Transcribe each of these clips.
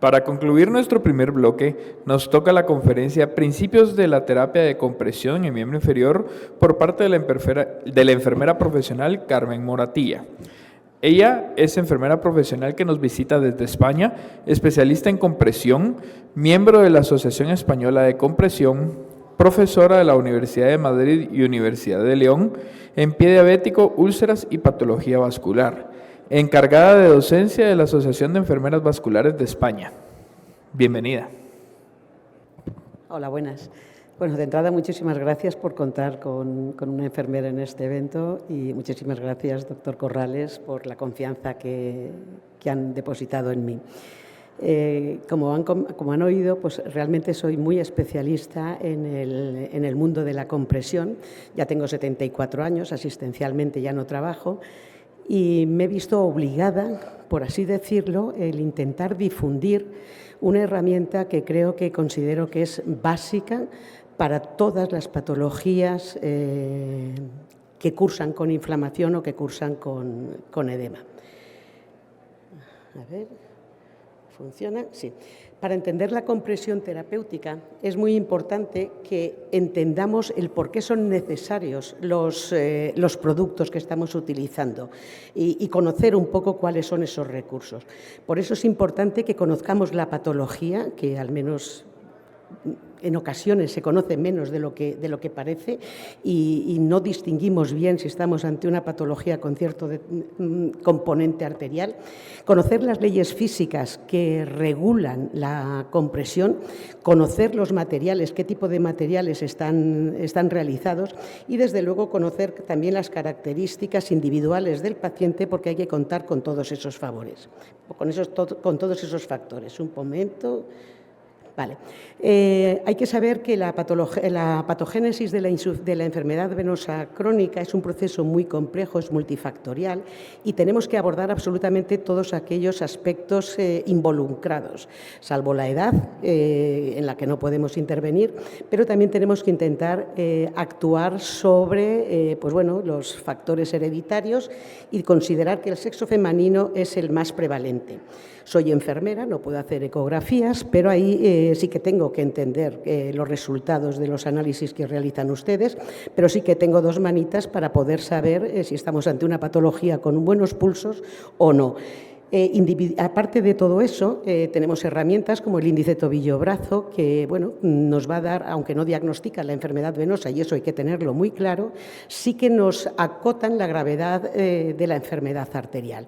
Para concluir nuestro primer bloque, nos toca la conferencia Principios de la terapia de compresión en miembro inferior por parte de la enfermera profesional Carmen Moratilla. Ella es enfermera profesional que nos visita desde España, especialista en compresión, miembro de la Asociación Española de Compresión, profesora de la Universidad de Madrid y Universidad de León, en pie diabético, úlceras y patología vascular, encargada de docencia de la Asociación de Enfermeras Vasculares de España. Bienvenida. Hola, buenas. Bueno, de entrada, muchísimas gracias por contar con una enfermera en este evento y muchísimas gracias, doctor Corrales, por la confianza que han depositado en mí. Como han oído, pues realmente soy muy especialista en el mundo de la compresión. Ya tengo 74 años, asistencialmente ya no trabajo, y me he visto obligada, por así decirlo, el intentar difundir una herramienta que considero que es básica para todas las patologías que cursan con inflamación o que cursan con edema. A ver, ¿funciona? Sí. Para entender la compresión terapéutica es muy importante que entendamos el por qué son necesarios los productos que estamos utilizando y conocer un poco cuáles son esos recursos. Por eso es importante que conozcamos la patología, que al menos en ocasiones se conoce menos de lo que parece y no distinguimos bien si estamos ante una patología con cierto componente arterial. Conocer las leyes físicas que regulan la compresión, conocer los materiales, qué tipo de materiales están realizados y, desde luego, conocer también las características individuales del paciente, porque hay que contar con todos esos favores, con todos esos factores. Un momento. Vale. Hay que saber que la patogénesis de la enfermedad venosa crónica es un proceso muy complejo, es multifactorial y tenemos que abordar absolutamente todos aquellos aspectos involucrados, salvo la edad en la que no podemos intervenir, pero también tenemos que intentar actuar sobre los factores hereditarios y considerar que el sexo femenino es el más prevalente. Soy enfermera, no puedo hacer ecografías, pero ahí sí que tengo que entender los resultados de los análisis que realizan ustedes, pero sí que tengo dos manitas para poder saber si estamos ante una patología con buenos pulsos o no. Aparte de todo eso, tenemos herramientas como el índice tobillo-brazo que nos va a dar, aunque no diagnostica la enfermedad venosa, y eso hay que tenerlo muy claro, sí que nos acotan la gravedad de la enfermedad arterial.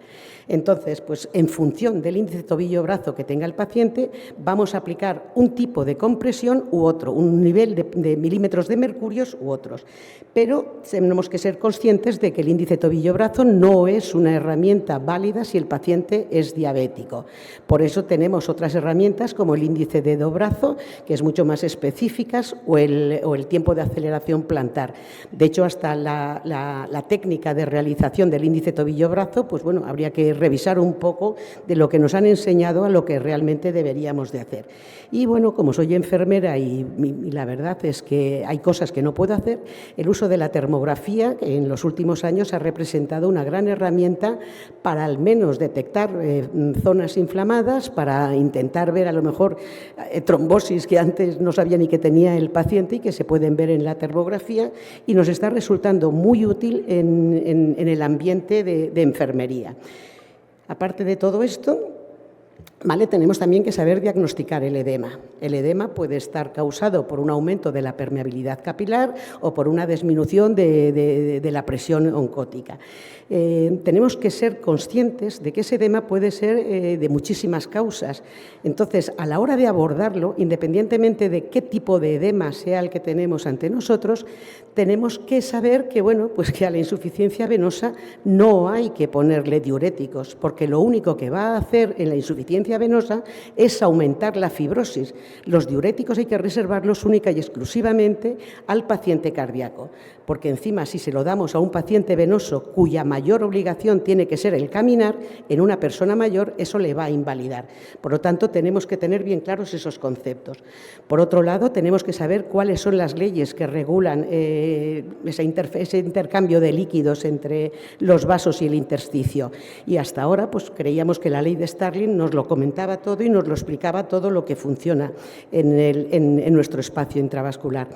Entonces, pues en función del índice tobillo-brazo que tenga el paciente, vamos a aplicar un tipo de compresión u otro, un nivel de milímetros de mercurios u otros. Pero tenemos que ser conscientes de que el índice tobillo-brazo no es una herramienta válida si el paciente es diabético. Por eso tenemos otras herramientas como el índice dedo-brazo, que es mucho más específicas, o el tiempo de aceleración plantar. De hecho, hasta la técnica de realización del índice tobillo-brazo, pues habría que revisar un poco de lo que nos han enseñado a lo que realmente deberíamos de hacer. Y como soy enfermera y la verdad es que hay cosas que no puedo hacer, el uso de la termografía en los últimos años ha representado una gran herramienta para al menos detectar zonas inflamadas, para intentar ver a lo mejor trombosis que antes no sabía ni que tenía el paciente y que se pueden ver en la termografía, y nos está resultando muy útil en el ambiente de enfermería. Aparte de todo esto, tenemos también que saber diagnosticar el edema. El edema puede estar causado por un aumento de la permeabilidad capilar o por una disminución de la presión oncótica. Tenemos que ser conscientes de que ese edema puede ser de muchísimas causas. Entonces, a la hora de abordarlo, independientemente de qué tipo de edema sea el que tenemos ante nosotros, tenemos que saber que a la insuficiencia venosa no hay que ponerle diuréticos, porque lo único que va a hacer en la insuficiencia venosa es aumentar la fibrosis. Los diuréticos hay que reservarlos única y exclusivamente al paciente cardíaco, porque encima, si se lo damos a un paciente venoso cuya mayor obligación tiene que ser el caminar, en una persona mayor eso le va a invalidar. Por lo tanto, tenemos que tener bien claros esos conceptos. Por otro lado, tenemos que saber cuáles son las leyes que regulan ese intercambio de líquidos entre los vasos y el intersticio. Y hasta ahora, creíamos que la ley de Starling nos lo comentaba todo y nos lo explicaba todo lo que funciona en nuestro espacio intravascular.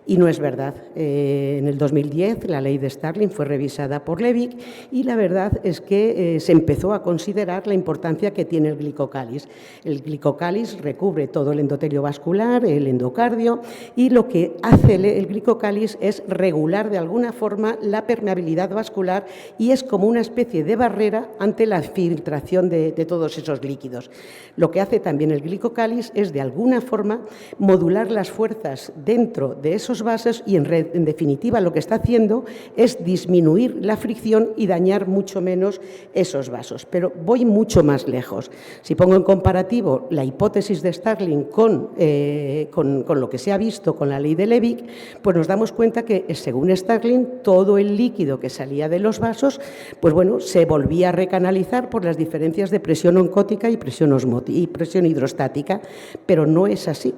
Y no es verdad. En el 2010 la ley de Starling fue revisada por Levick y la verdad es que se empezó a considerar la importancia que tiene el glicocális. El glicocális recubre todo el endotelio vascular, el endocardio, y lo que hace el glicocális es regular de alguna forma la permeabilidad vascular y es como una especie de barrera ante la filtración de todos esos líquidos. Lo que hace también el glicocális es de alguna forma modular las fuerzas dentro de esos vasos y en definitiva lo que está haciendo es disminuir la fricción y dañar mucho menos esos vasos. Pero voy mucho más lejos. Si pongo en comparativo la hipótesis de Starling con lo que se ha visto con la ley de Levick, pues nos damos cuenta que según Starling todo el líquido que salía de los vasos pues bueno, se volvía a recanalizar por las diferencias de presión oncótica y presión hidrostática, pero no es así.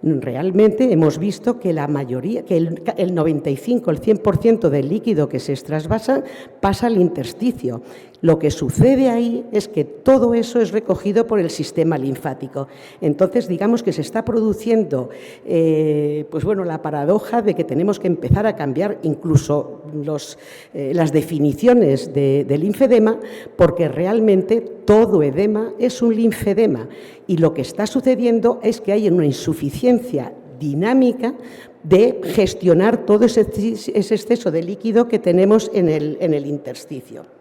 Realmente hemos visto que la mayoría, que el 95, el 100% del líquido que se trasvasa pasa al intersticio. Lo que sucede ahí es que todo eso es recogido por el sistema linfático. Entonces, digamos que se está produciendo pues bueno, la paradoja de que tenemos que empezar a cambiar incluso las definiciones del linfedema, porque realmente todo edema es un linfedema. Y lo que está sucediendo es que hay una insuficiencia dinámica de gestionar todo ese exceso de líquido que tenemos en el intersticio.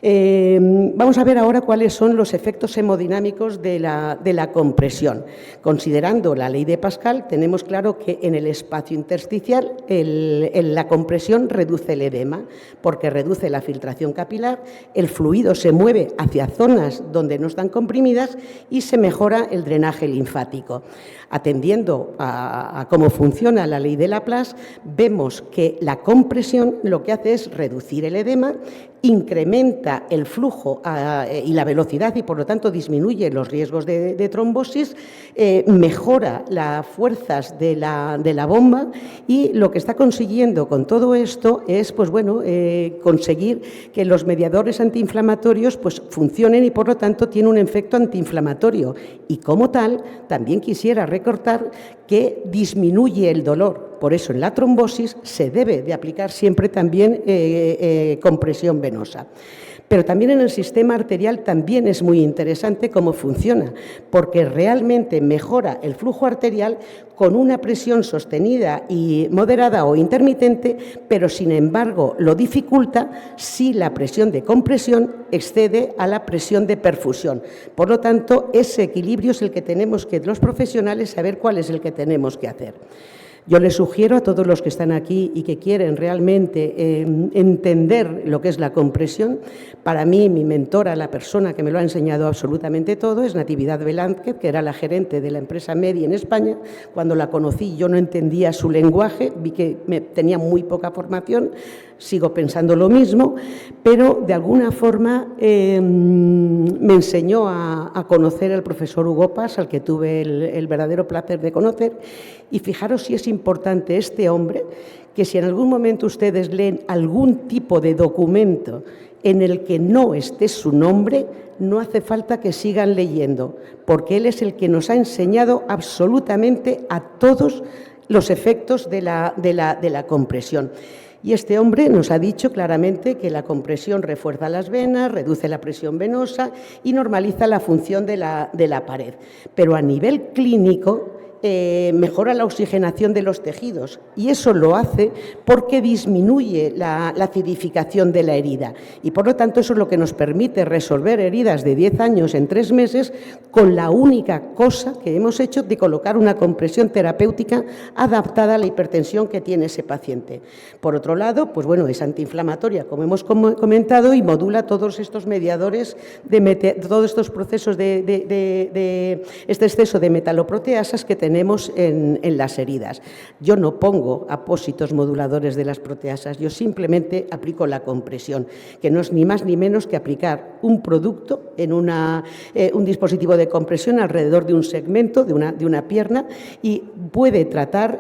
Vamos a ver ahora cuáles son los efectos hemodinámicos de la compresión. Considerando la ley de Pascal, tenemos claro que en el espacio intersticial la compresión reduce el edema, porque reduce la filtración capilar, el fluido se mueve hacia zonas donde no están comprimidas y se mejora el drenaje linfático. Atendiendo a cómo funciona la ley de Laplace, vemos que la compresión lo que hace es reducir el edema, incrementa el flujo y la velocidad y, por lo tanto, disminuye los riesgos de trombosis, mejora las fuerzas de la bomba y lo que está consiguiendo con todo esto es pues, bueno, conseguir que los mediadores antiinflamatorios pues, funcionen y, por lo tanto, tiene un efecto antiinflamatorio. Y, como tal, también quisiera recordar que disminuye el dolor. Por eso, en la trombosis se debe de aplicar siempre también compresión venosa. Pero también en el sistema arterial también es muy interesante cómo funciona, porque realmente mejora el flujo arterial con una presión sostenida y moderada o intermitente, pero sin embargo lo dificulta si la presión de compresión excede a la presión de perfusión. Por lo tanto, ese equilibrio es el que tenemos que los profesionales saber cuál es el que tenemos que hacer. Yo les sugiero a todos los que están aquí y que quieren realmente entender lo que es la compresión. Para mí, mi mentora, la persona que me lo ha enseñado absolutamente todo, es Natividad Velázquez, que era la gerente de la empresa Medi en España. Cuando la conocí, yo no entendía su lenguaje, vi que tenía muy poca formación, sigo pensando lo mismo, pero de alguna forma me enseñó a conocer al profesor Hugo Pas, al que tuve el verdadero placer de conocer, y fijaros si es importante este hombre, que si en algún momento ustedes leen algún tipo de documento en el que no esté su nombre, no hace falta que sigan leyendo, porque él es el que nos ha enseñado absolutamente a todos los efectos de la compresión. Y este hombre nos ha dicho claramente que la compresión refuerza las venas, reduce la presión venosa y normaliza la función de la pared. Pero a nivel clínico mejora la oxigenación de los tejidos y eso lo hace porque disminuye la acidificación de la herida y por lo tanto eso es lo que nos permite resolver heridas de 10 años en 3 meses con la única cosa que hemos hecho de colocar una compresión terapéutica adaptada a la hipertensión que tiene ese paciente. Por otro lado, pues bueno, es antiinflamatoria, como hemos comentado, y modula todos estos mediadores, todos estos procesos de este exceso de metaloproteasas que tenemos en las heridas. Yo no pongo apósitos moduladores de las proteasas, yo simplemente aplico la compresión, que no es ni más ni menos que aplicar un producto en un dispositivo de compresión alrededor de un segmento, de una pierna, y puede tratar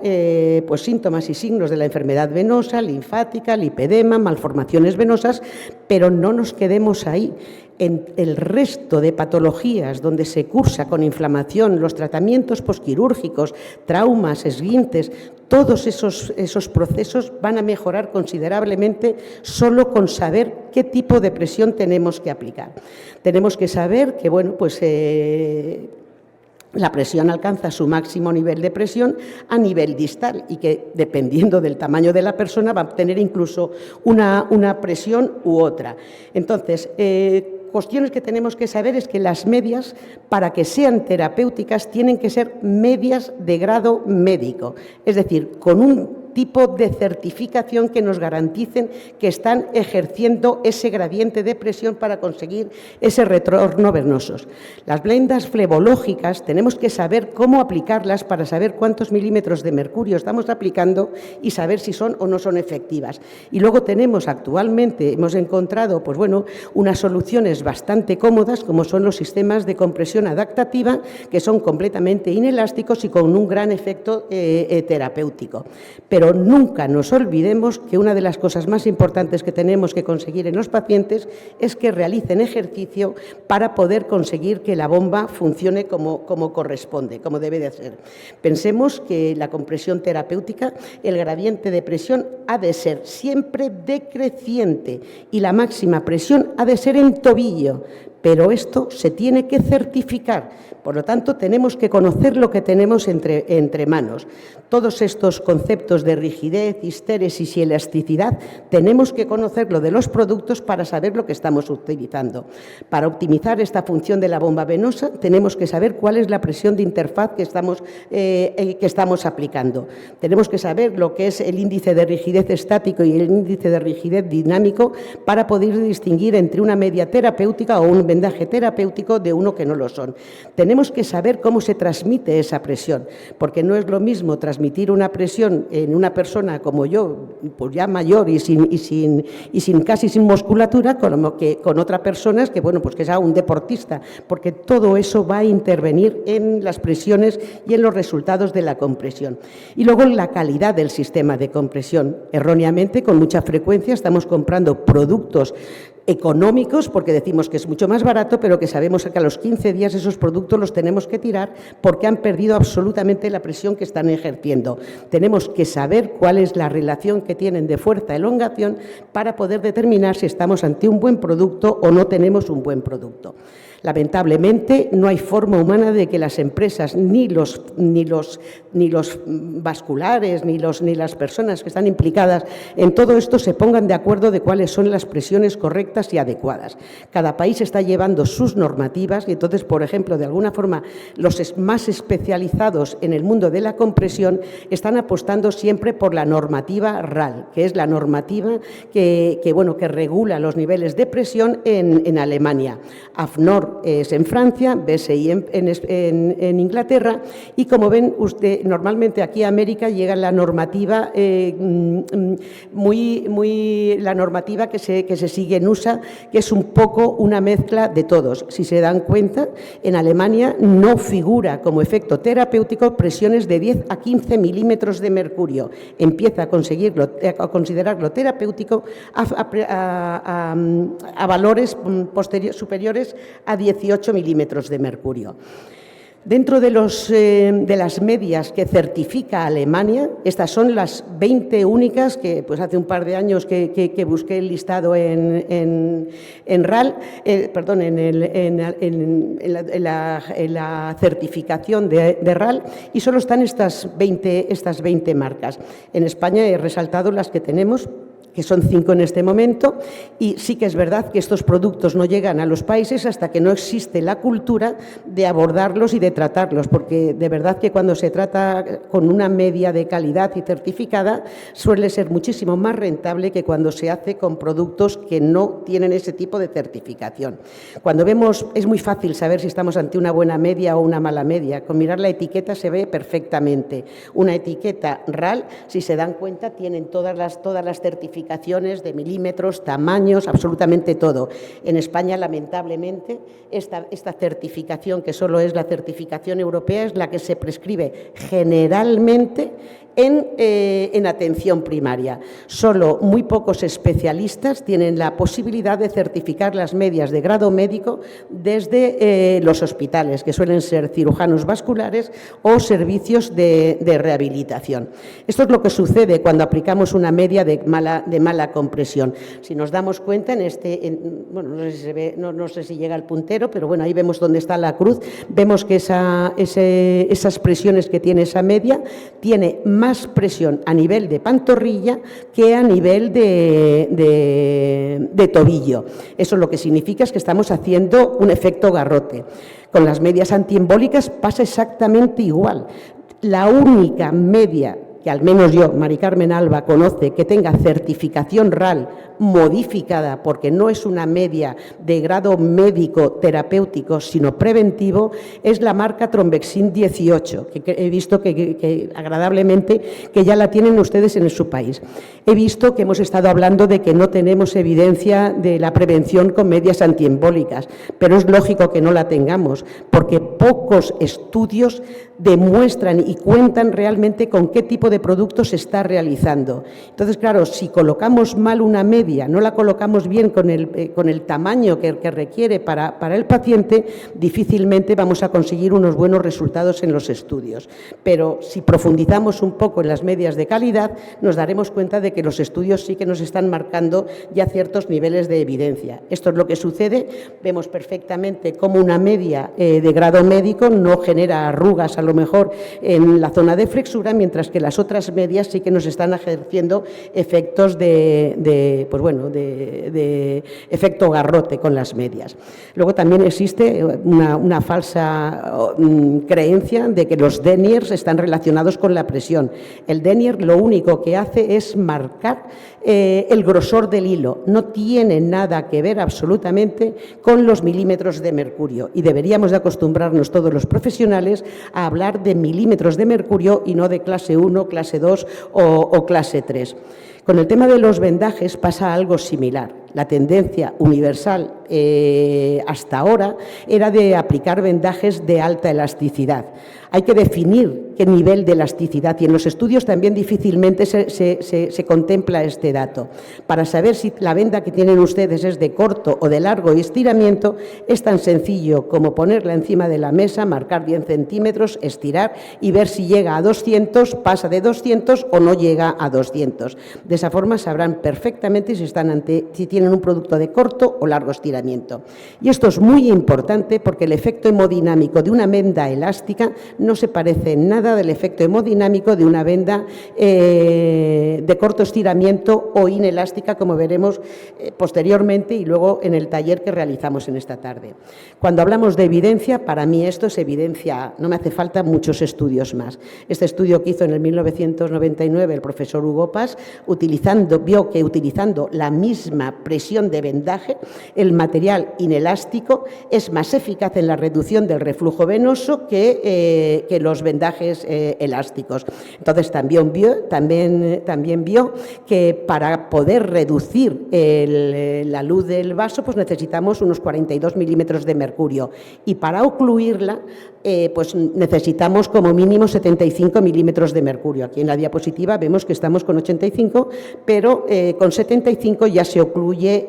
pues síntomas y signos de la enfermedad venosa, linfática, lipedema, malformaciones venosas, pero no nos quedemos ahí. En el resto de patologías donde se cursa con inflamación, los tratamientos posquirúrgicos, traumas, esguinces, todos esos procesos van a mejorar considerablemente solo con saber qué tipo de presión tenemos que aplicar. Tenemos que saber que, bueno, pues la presión alcanza su máximo nivel de presión a nivel distal y que, dependiendo del tamaño de la persona, va a tener incluso una presión u otra. Entonces, cuestiones que tenemos que saber es que las medias, para que sean terapéuticas, tienen que ser medias de grado médico, es decir, con un tipo de certificación que nos garanticen que están ejerciendo ese gradiente de presión para conseguir ese retorno venoso. Las blendas flebológicas tenemos que saber cómo aplicarlas para saber cuántos milímetros de mercurio estamos aplicando y saber si son o no son efectivas. Y luego tenemos actualmente, hemos encontrado pues bueno, unas soluciones bastante cómodas como son los sistemas de compresión adaptativa que son completamente inelásticos y con un gran efecto terapéutico. Pero nunca nos olvidemos que una de las cosas más importantes que tenemos que conseguir en los pacientes es que realicen ejercicio para poder conseguir que la bomba funcione como corresponde, como debe de ser. Pensemos que la compresión terapéutica, el gradiente de presión ha de ser siempre decreciente y la máxima presión ha de ser en tobillo, pero esto se tiene que certificar. Por lo tanto, tenemos que conocer lo que tenemos entre manos. Todos estos conceptos de rigidez, histéresis y elasticidad, tenemos que conocerlo de los productos para saber lo que estamos utilizando. Para optimizar esta función de la bomba venosa, tenemos que saber cuál es la presión de interfaz que estamos aplicando. Tenemos que saber lo que es el índice de rigidez estático y el índice de rigidez dinámico para poder distinguir entre una media terapéutica o un vendaje terapéutico de uno que no lo son. Tenemos que saber cómo se transmite esa presión, porque no es lo mismo transmitir una presión en una persona como yo, pues ya mayor y casi sin musculatura, como que con otra persona que, bueno, pues que sea un deportista, porque todo eso va a intervenir en las presiones y en los resultados de la compresión. Y luego la calidad del sistema de compresión. Erróneamente, con mucha frecuencia, estamos comprando productos económicos, porque decimos que es mucho más barato, pero que sabemos que a los 15 días esos productos los tenemos que tirar porque han perdido absolutamente la presión que están ejerciendo. Tenemos que saber cuál es la relación que tienen de fuerza-elongación para poder determinar si estamos ante un buen producto o no tenemos un buen producto. Lamentablemente, no hay forma humana de que las empresas, ni los vasculares, ni las personas que están implicadas en todo esto se pongan de acuerdo de cuáles son las presiones correctas y adecuadas. Cada país está llevando sus normativas y entonces, por ejemplo, de alguna forma, los más especializados en el mundo de la compresión están apostando siempre por la normativa RAL, que es la normativa que regula los niveles de presión en Alemania. AFNOR es en Francia, BSI en Inglaterra y, como ven usted, normalmente aquí a América llega la normativa la normativa que se sigue en USA, que es un poco una mezcla de todos. Si se dan cuenta, en Alemania no figura como efecto terapéutico presiones de 10 a 15 milímetros de mercurio. Empieza a considerarlo terapéutico a valores superiores a 18 milímetros de mercurio. Dentro de las medias que certifica Alemania, estas son las 20 únicas que pues hace un par de años que busqué el listado en la certificación de RAL, y solo están estas 20 marcas. En España he resaltado las que tenemos, que son 5 en este momento, y sí que es verdad que estos productos no llegan a los países hasta que no existe la cultura de abordarlos y de tratarlos, porque de verdad que cuando se trata con una media de calidad y certificada suele ser muchísimo más rentable que cuando se hace con productos que no tienen ese tipo de certificación. Cuando vemos, es muy fácil saber si estamos ante una buena media o una mala media. Con mirar la etiqueta se ve perfectamente. Una etiqueta RAL, si se dan cuenta, tienen todas las certificaciones de milímetros, tamaños, absolutamente todo. En España, lamentablemente, esta certificación, que solo es la certificación europea, es la que se prescribe generalmente en atención primaria. Solo muy pocos especialistas tienen la posibilidad de certificar las medias de grado médico desde los hospitales, que suelen ser cirujanos vasculares o servicios de rehabilitación. Esto es lo que sucede cuando aplicamos una media de mala compresión. Si nos damos cuenta, bueno, no sé si se ve, no sé si llega al puntero, pero bueno, ahí vemos dónde está la cruz, vemos que esas presiones que tiene esa media tiene más presión a nivel de pantorrilla que a nivel de tobillo. Eso lo que significa es que estamos haciendo un efecto garrote. Con las medias antiembólicas pasa exactamente igual. La única media que al menos yo, Mari Carmen Alba, conoce que tenga certificación RAL modificada, porque no es una media de grado médico terapéutico, sino preventivo, es la marca Trombexin 18, que he visto que agradablemente que ya la tienen ustedes en su país. He visto que hemos estado hablando de que no tenemos evidencia de la prevención con medias antiembólicas, pero es lógico que no la tengamos, porque pocos estudios demuestran y cuentan realmente con qué tipo de productos se está realizando. Entonces, claro, si colocamos mal una media, no la colocamos bien con el tamaño que requiere para el paciente, difícilmente vamos a conseguir unos buenos resultados en los estudios. Pero si profundizamos un poco en las medias de calidad, nos daremos cuenta de que los estudios sí que nos están marcando ya ciertos niveles de evidencia. Esto es lo que sucede. Vemos perfectamente cómo una media de grado médico no genera arrugas a lo mejor en la zona de flexura, mientras que las otras medias sí que nos están ejerciendo efectos de efecto garrote con las medias. Luego también existe una falsa creencia de que los deniers están relacionados con la presión. El denier lo único que hace es marcar el grosor del hilo, no tiene nada que ver absolutamente con los milímetros de mercurio, y deberíamos de acostumbrarnos todos los profesionales a hablar de milímetros de mercurio y no de clase 1, clase 2 o clase 3. Con el tema de los vendajes pasa algo similar. La tendencia universal hasta ahora era de aplicar vendajes de alta elasticidad. Hay que definir qué nivel de elasticidad, y en los estudios también difícilmente se contempla este dato. Para saber si la venda que tienen ustedes es de corto o de largo estiramiento, es tan sencillo como ponerla encima de la mesa, marcar 10 centímetros, estirar y ver si llega a 200, pasa de 200 o no llega a 200. De esa forma sabrán perfectamente si tienen un producto de corto o largo estiramiento. Y esto es muy importante porque el efecto hemodinámico de una venda elástica no se parece en nada del efecto hemodinámico de una venda de corto estiramiento o inelástica, como veremos posteriormente y luego en el taller que realizamos en esta tarde. Cuando hablamos de evidencia, para mí esto es evidencia, no me hace falta muchos estudios más. Este estudio que hizo en el 1999 el profesor Hugo Pas, vio que utilizando la misma presión de vendaje, el material inelástico es más eficaz en la reducción del reflujo venoso que los vendajes elásticos. Entonces también vio que para poder reducir la luz del vaso, pues necesitamos unos 42 milímetros de mercurio, y para ocluirla pues necesitamos como mínimo 75 milímetros de mercurio. Aquí en la diapositiva vemos que estamos con 85, pero con 75 ya se ocluye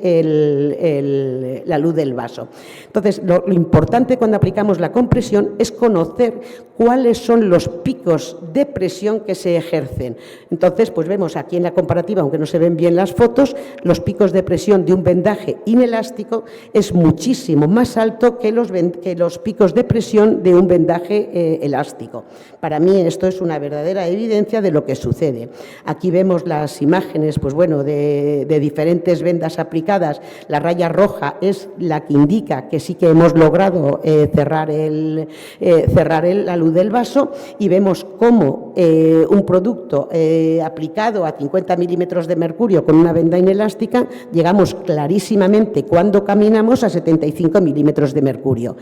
la luz del vaso. Entonces, lo importante cuando aplicamos la compresión es conocer cuáles son los picos de presión que se ejercen. Entonces, pues vemos aquí en la comparativa, aunque no se ven bien las fotos, los picos de presión de un vendaje inelástico es muchísimo más alto que los picos de presión de un vendaje elástico. Para mí esto es una verdadera evidencia de lo que sucede. Aquí vemos las imágenes, pues bueno, de diferentes vendas aplicadas. La raya roja es la que indica que sí que hemos logrado cerrar la luz del vaso, y vemos cómo un producto aplicado a 50 milímetros de mercurio con una venda inelástica, llegamos clarísimamente cuando caminamos a 75 milímetros de mercurio.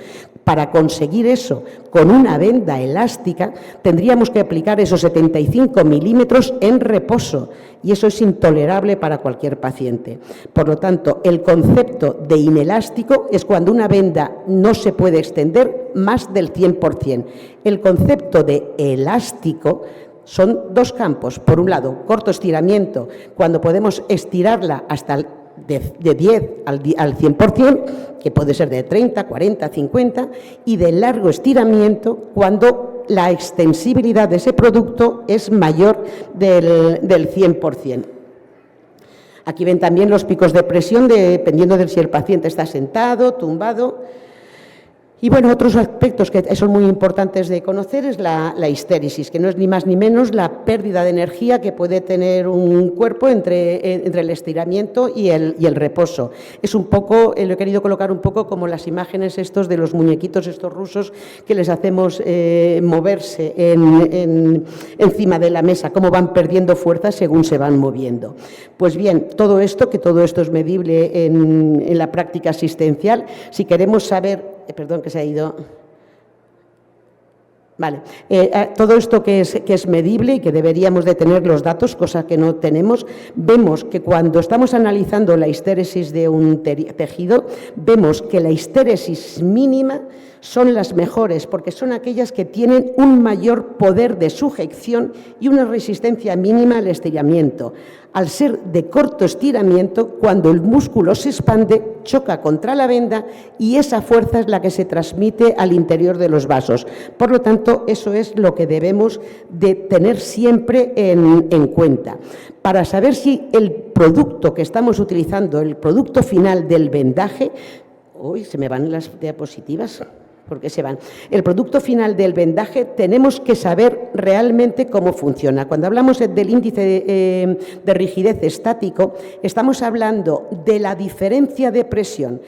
Para conseguir eso con una venda elástica tendríamos que aplicar esos 75 milímetros en reposo, y eso es intolerable para cualquier paciente. Por lo tanto, el concepto de inelástico es cuando una venda no se puede extender más del 100%. El concepto de elástico Son dos campos. Por un lado, corto estiramiento, cuando podemos estirarla hasta de 10 al 100%, que puede ser de 30, 40, 50, y de largo estiramiento cuando la extensibilidad de ese producto es mayor del 100%. Aquí ven también los picos de presión dependiendo de si el paciente está sentado, tumbado. Y bueno, otros aspectos que son muy importantes de conocer es la histéresis, que no es ni más ni menos la pérdida de energía que puede tener un cuerpo entre el estiramiento y el reposo. Es un poco, lo he querido colocar un poco como las imágenes estos de los muñequitos estos rusos que les hacemos moverse encima de la mesa, cómo van perdiendo fuerza según se van moviendo. Pues bien, todo esto es medible en la práctica asistencial. Si queremos saber, perdón que se ha ido. Vale, todo esto que es medible y que deberíamos de tener los datos, cosa que no tenemos, vemos que cuando estamos analizando la histéresis de un tejido, vemos que la histéresis mínima son las mejores porque son aquellas que tienen un mayor poder de sujeción y una resistencia mínima al estiramiento. Al ser de corto estiramiento, cuando el músculo se expande, choca contra la venda y esa fuerza es la que se transmite al interior de los vasos. Por lo tanto, eso es lo que debemos de tener siempre en cuenta. Para saber si el producto que estamos utilizando, el producto final del vendaje, uy, se me van las diapositivas. ¿Por qué se van? El producto final del vendaje tenemos que saber realmente cómo funciona. Cuando hablamos del índice de rigidez estático, estamos hablando de la diferencia de presión.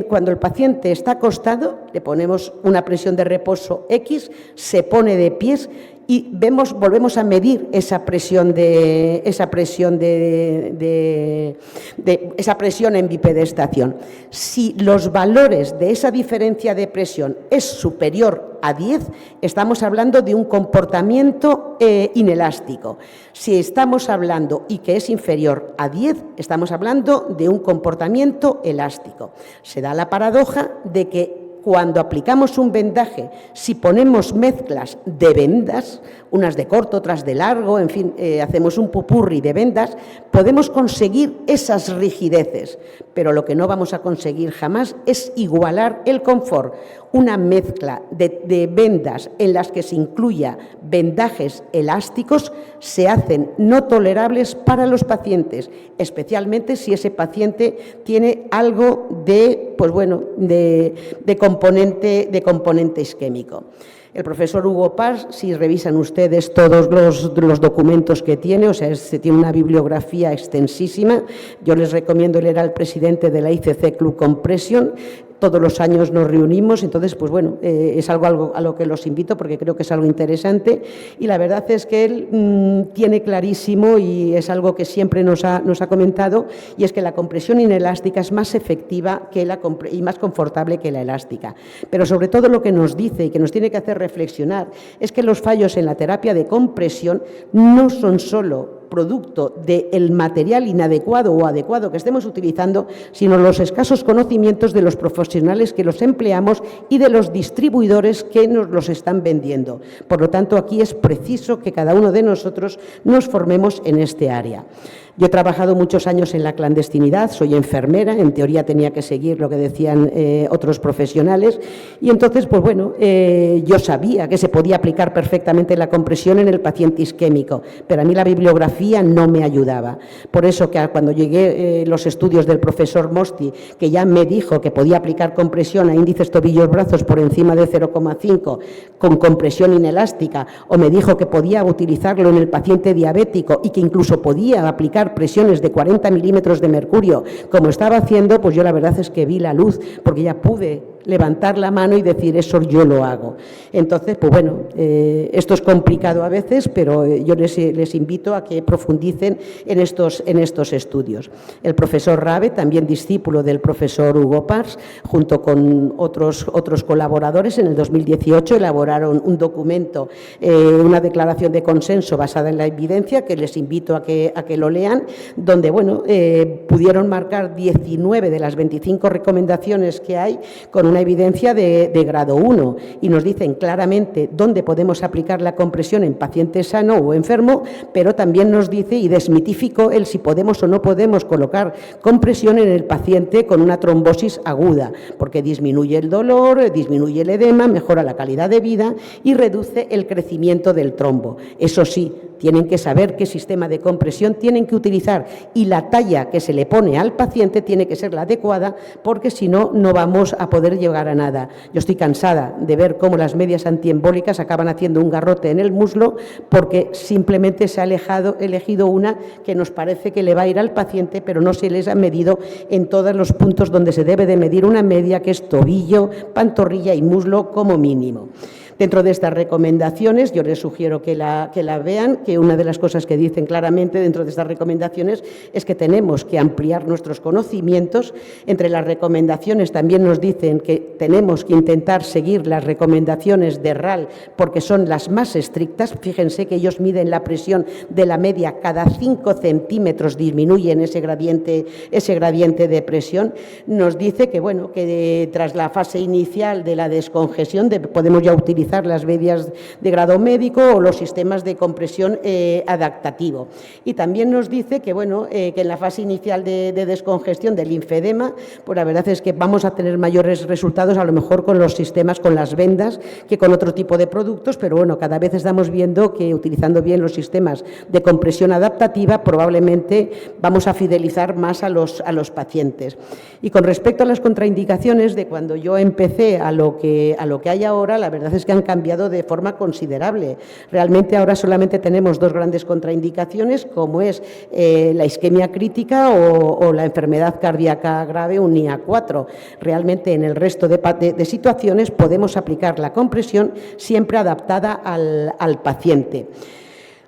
Cuando el paciente está acostado, le ponemos una presión de reposo X, se pone de pies y volvemos a medir esa presión en bipedestación. Si los valores de esa diferencia de presión es superior a 10, estamos hablando de un comportamiento inelástico. Si estamos hablando y que es inferior a 10, estamos hablando de un comportamiento elástico. Se da la paradoja de que cuando aplicamos un vendaje, si ponemos mezclas de vendas, unas de corto, otras de largo, en fin, hacemos un popurrí de vendas, podemos conseguir esas rigideces, pero lo que no vamos a conseguir jamás es igualar el confort. Una mezcla de vendas en las que se incluya vendajes elásticos se hacen no tolerables para los pacientes, especialmente si ese paciente tiene algo de componente isquémico. El profesor Hugo Pars, si revisan ustedes todos los documentos que tiene, o sea, tiene una bibliografía extensísima. Yo les recomiendo, él era el presidente de la ICC Club Compression. Todos los años nos reunimos, entonces, pues bueno, es algo a lo que los invito porque creo que es algo interesante y la verdad es que él tiene clarísimo y es algo que siempre nos ha comentado y es que la compresión inelástica es más efectiva y más confortable que la elástica. Pero sobre todo lo que nos dice y que nos tiene que hacer reflexionar es que los fallos en la terapia de compresión no son solo producto del material inadecuado o adecuado que estemos utilizando, sino los escasos conocimientos de los profesionales que los empleamos y de los distribuidores que nos los están vendiendo. Por lo tanto, aquí es preciso que cada uno de nosotros nos formemos en este área. Yo he trabajado muchos años en la clandestinidad, soy enfermera, en teoría tenía que seguir lo que decían otros profesionales y entonces, pues bueno, yo sabía que se podía aplicar perfectamente la compresión en el paciente isquémico, pero a mí la bibliografía no me ayudaba. Por eso que cuando llegué los estudios del profesor Mosti, que ya me dijo que podía aplicar compresión a índices tobillos-brazos por encima de 0,5 con compresión inelástica, o me dijo que podía utilizarlo en el paciente diabético y que incluso podía aplicar presiones de 40 milímetros de mercurio, como estaba haciendo, pues yo la verdad es que vi la luz, porque ya pude levantar la mano y decir, eso yo lo hago. Entonces, pues bueno, esto es complicado a veces, pero yo les invito a que profundicen en estos estudios. El profesor Rabe, también discípulo del profesor Hugo Pars, junto con otros colaboradores, en el 2018 elaboraron un documento, una declaración de consenso basada en la evidencia, que les invito a que lo lean, donde, bueno, pudieron marcar 19 de las 25 recomendaciones que hay con una evidencia de grado 1 y nos dicen claramente dónde podemos aplicar la compresión en paciente sano o enfermo, pero también nos dice y desmitificó el si podemos o no podemos colocar compresión en el paciente con una trombosis aguda, porque disminuye el dolor, disminuye el edema, mejora la calidad de vida y reduce el crecimiento del trombo. Eso sí, tienen que saber qué sistema de compresión tienen que utilizar y la talla que se le pone al paciente tiene que ser la adecuada, porque si no, no vamos a poder llegar a nada. Yo estoy cansada de ver cómo las medias antiembólicas acaban haciendo un garrote en el muslo porque simplemente se ha elegido una que nos parece que le va a ir al paciente, pero no se les ha medido en todos los puntos donde se debe de medir una media, que es tobillo, pantorrilla y muslo como mínimo. Dentro de estas recomendaciones, yo les sugiero que la vean, que una de las cosas que dicen claramente dentro de estas recomendaciones es que tenemos que ampliar nuestros conocimientos. Entre las recomendaciones también nos dicen que tenemos que intentar seguir las recomendaciones de RAL porque son las más estrictas. Fíjense que ellos miden la presión de la media, cada 5 centímetros disminuyen ese gradiente de presión. Nos dice que, bueno, que tras la fase inicial de la descongestión podemos ya utilizar las medias de grado médico o los sistemas de compresión adaptativo. Y también nos dice que, bueno, que en la fase inicial de descongestión del linfedema, pues la verdad es que vamos a tener mayores resultados a lo mejor con los sistemas, con las vendas, que con otro tipo de productos, pero bueno, cada vez estamos viendo que utilizando bien los sistemas de compresión adaptativa probablemente vamos a fidelizar más a los pacientes. Y con respecto a las contraindicaciones de cuando yo empecé a lo que hay ahora, la verdad es que han cambiado de forma considerable. Realmente ahora solamente tenemos 2 grandes contraindicaciones, como es la isquemia crítica o la enfermedad cardíaca grave, un IA4. Realmente en el resto de situaciones podemos aplicar la compresión siempre adaptada al paciente.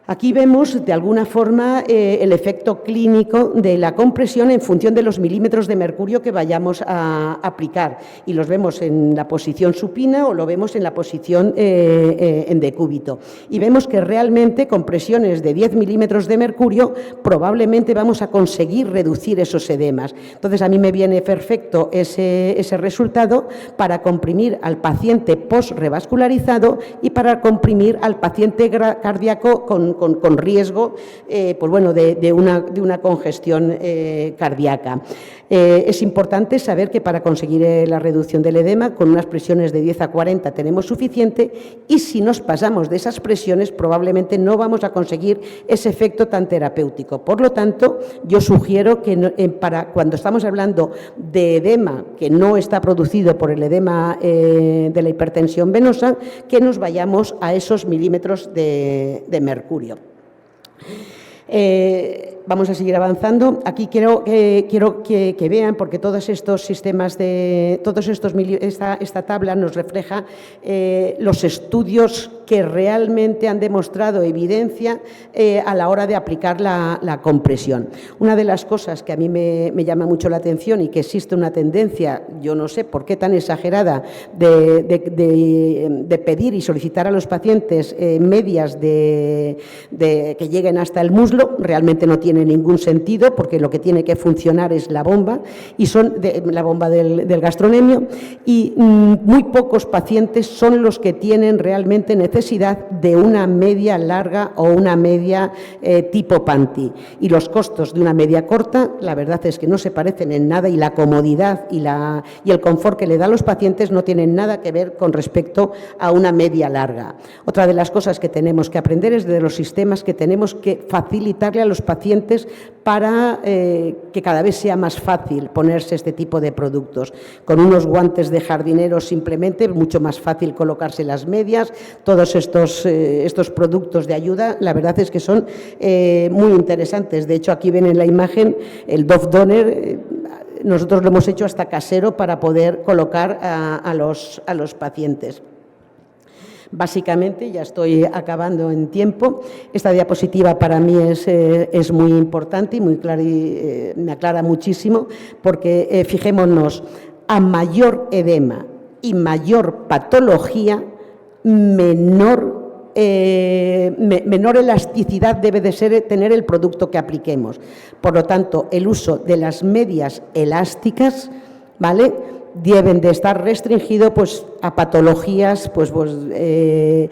Aquí vemos de alguna forma el efecto clínico de la compresión en función de los milímetros de mercurio que vayamos a aplicar y los vemos en la posición supina o lo vemos en la posición en decúbito. Y vemos que realmente con presiones de 10 milímetros de mercurio probablemente vamos a conseguir reducir esos edemas. Entonces a mí me viene perfecto ese resultado para comprimir al paciente post-revascularizado y para comprimir al paciente cardíaco con riesgo pues bueno, de una congestión cardíaca. Es importante saber que para conseguir la reducción del edema con unas presiones de 10 a 40 tenemos suficiente y si nos pasamos de esas presiones probablemente no vamos a conseguir ese efecto tan terapéutico. Por lo tanto, yo sugiero que para cuando estamos hablando de edema que no está producido por el edema de la hipertensión venosa, que nos vayamos a esos milímetros de mercurio. Vamos a seguir avanzando. Aquí quiero que vean, porque todos estos sistemas esta tabla nos refleja los estudios que realmente han demostrado evidencia a la hora de aplicar la compresión. Una de las cosas que a mí me llama mucho la atención y que existe una tendencia, yo no sé por qué tan exagerada, de pedir y solicitar a los pacientes medias que lleguen hasta el muslo, realmente no tiene ningún sentido porque lo que tiene que funcionar es la bomba y la bomba del gastronemio y muy pocos pacientes son los que tienen realmente necesidad de una media larga o una media tipo panty y los costos de una media corta la verdad es que no se parecen en nada y la comodidad y el confort que le da a los pacientes no tienen nada que ver con respecto a una media larga. Otra de las cosas que tenemos que aprender es de los sistemas que tenemos que facilitarle a los pacientes para que cada vez sea más fácil ponerse este tipo de productos. Con unos guantes de jardinero simplemente, mucho más fácil colocarse las medias. Todos estos productos de ayuda, la verdad es que son muy interesantes. De hecho, aquí ven en la imagen el Dove Donor. Nosotros lo hemos hecho hasta casero para poder colocar a los pacientes. Básicamente, ya estoy acabando en tiempo, esta diapositiva para mí es muy importante y muy clara y me aclara muchísimo porque fijémonos, a mayor edema y mayor patología, menor elasticidad debe de tener el producto que apliquemos. Por lo tanto, el uso de las medias elásticas, ¿vale?, deben de estar restringidos pues, a patologías que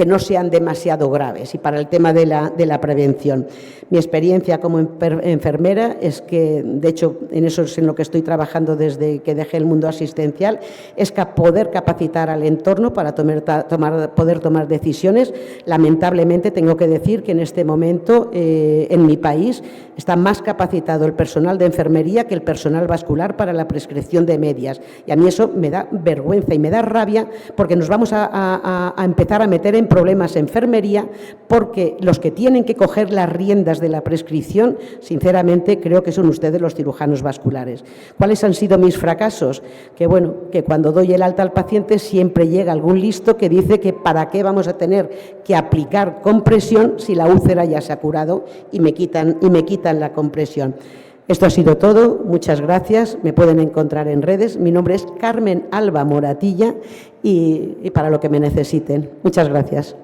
no sean demasiado graves y para el tema de la prevención. Mi experiencia como enfermera es que, de hecho, en eso es en lo que estoy trabajando desde que dejé el mundo asistencial, es poder capacitar al entorno para poder tomar decisiones. Lamentablemente tengo que decir que en este momento en mi país está más capacitado el personal de enfermería que el personal vascular para la prescripción de medias. Y a mí eso me da vergüenza y me da rabia porque nos vamos a empezar a meter en problemas enfermería porque los que tienen que coger las riendas de la prescripción, sinceramente, creo que son ustedes los cirujanos vasculares. ¿Cuáles han sido mis fracasos? Que bueno, que cuando doy el alta al paciente siempre llega algún listo que dice que para qué vamos a tener que aplicar compresión si la úlcera ya se ha curado y me quitan la compresión. Esto ha sido todo, muchas gracias, me pueden encontrar en redes. Mi nombre es Carmen Alba Moratilla y para lo que me necesiten. Muchas gracias.